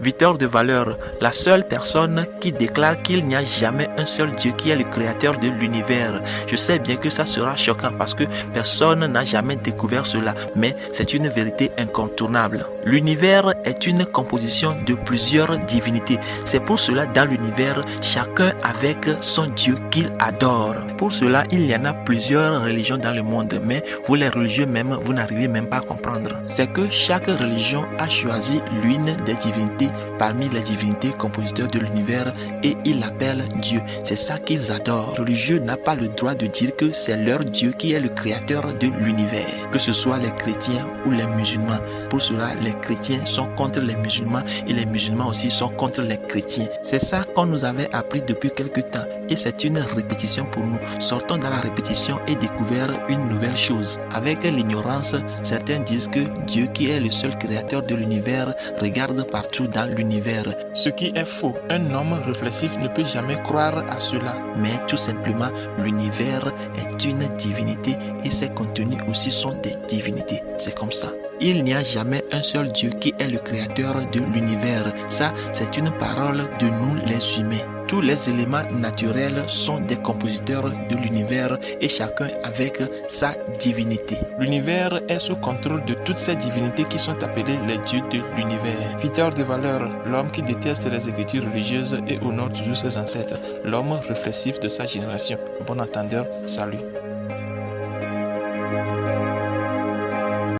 Viteur de valeur, la seule personne qui déclare qu'il n'y a jamais un seul Dieu qui est le créateur de l'univers. Je sais bien que ça sera choquant parce que personne n'a jamais découvert cela, mais c'est une vérité incontournable. L'univers est une composition de plusieurs divinités. C'est pour cela dans l'univers, chacun avec son Dieu qu'il adore. Pour cela, il y en a plusieurs religions dans le monde, mais vous les religieux même, vous n'arrivez même pas à comprendre. C'est que chaque religion a choisi l'une des divinités parmi les divinités compositeurs de l'univers et ils l'appellent Dieu. C'est ça qu'ils adorent. Le religieux n'a pas le droit de dire que c'est leur Dieu qui est le créateur de l'univers, que ce soit les chrétiens ou les musulmans. Pour cela, les chrétiens sont contre les musulmans et les musulmans aussi sont contre les chrétiens. C'est ça qu'on nous avait appris depuis quelque temps et c'est une répétition pour nous. Sortons dans la répétition et découvrir une nouvelle chose. Avec l'ignorance, certains disent que Dieu qui est le seul créateur de l'univers regarde partout dans l'univers. Ce qui est faux. Un homme réflexif ne peut jamais croire à cela. Mais tout simplement, l'univers est une divinité et ses contenus aussi sont des divinités. C'est comme ça. Il n'y a jamais un seul Dieu qui est le créateur de l'univers. Ça, c'est une parole de nous les humains. Tous les éléments naturels sont des compositeurs de l'univers et chacun avec sa divinité. L'univers est sous contrôle de toutes ces divinités qui sont appelées les dieux de l'univers. Viteur de valeur, l'homme qui déteste les écritures religieuses et honore toujours ses ancêtres. L'homme réflexif de sa génération. Bon entendeur, salut.